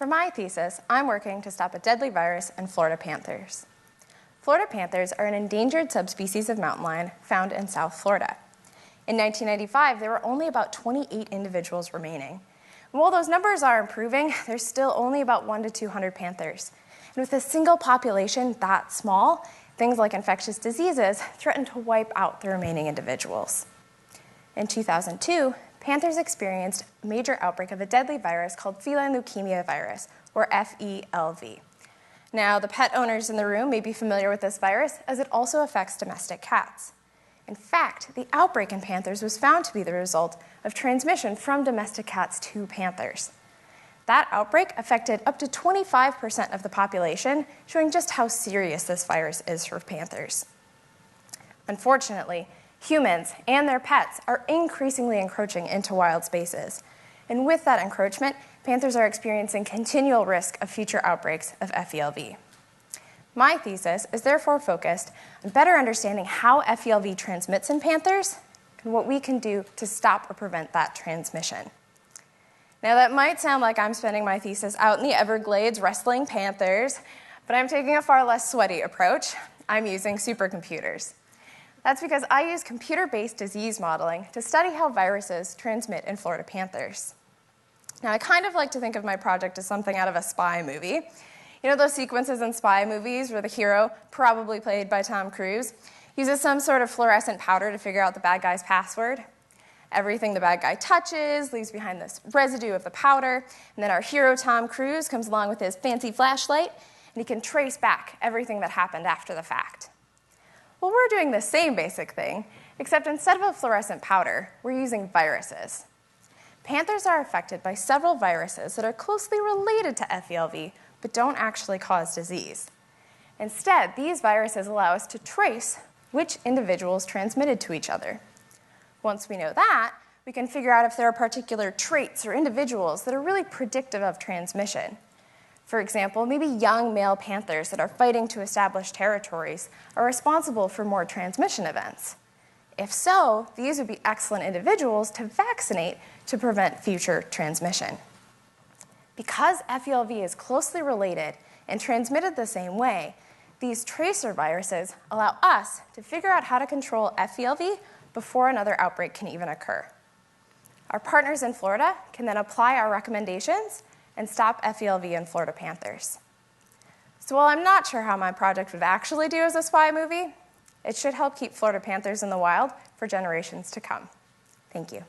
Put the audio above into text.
For my thesis, I'm working to stop a deadly virus in Florida panthers. Florida panthers are an endangered subspecies of mountain lion found in South Florida. In 1995, there were only about 28 individuals remaining. And while those numbers are improving, there's still only about 1 to 200 panthers. And with a single population that small, things like infectious diseases threaten to wipe out the remaining individuals. In 2002, panthers experienced a major outbreak of a deadly virus called feline leukemia virus, or FELV. Now, the pet owners in the room may be familiar with this virus, as it also affects domestic cats. In fact, the outbreak in panthers was found to be the result of transmission from domestic cats to panthers. That outbreak affected up to 25% of the population, showing just how serious this virus is for panthers. Unfortunately, humans and their pets are increasingly encroaching into wild spaces. And with that encroachment, panthers are experiencing continual risk of future outbreaks of FELV. My thesis is therefore focused on better understanding how FELV transmits in panthers and what we can do to stop or prevent that transmission. Now, that might sound like I'm spending my thesis out in the Everglades wrestling panthers, but I'm taking a far less sweaty approach. I'm using supercomputers. That's because I use computer-based disease modeling to study how viruses transmit in Florida panthers. Now, I kind of like to think of my project as something out of a spy movie. You know those sequences in spy movies where the hero, probably played by Tom Cruise, uses some sort of fluorescent powder to figure out the bad guy's password? Everything the bad guy touches leaves behind this residue of the powder, and then our hero, Tom Cruise, comes along with his fancy flashlight, and he can trace back everything that happened after the fact. Well, we're doing the same basic thing, except instead of a fluorescent powder, we're using viruses. Panthers are affected by several viruses that are closely related to FELV, but don't actually cause disease. Instead, these viruses allow us to trace which individuals transmitted to each other. Once we know that, we can figure out if there are particular traits or individuals that are really predictive of transmission. For example, maybe young male panthers that are fighting to establish territories are responsible for more transmission events. If so, these would be excellent individuals to vaccinate to prevent future transmission. Because FELV is closely related and transmitted the same way, these tracer viruses allow us to figure out how to control FELV before another outbreak can even occur. Our partners in Florida can then apply our recommendations and stop FELV in Florida panthers. So while I'm not sure how my project would actually do as a spy movie, it should help keep Florida panthers in the wild for generations to come. Thank you.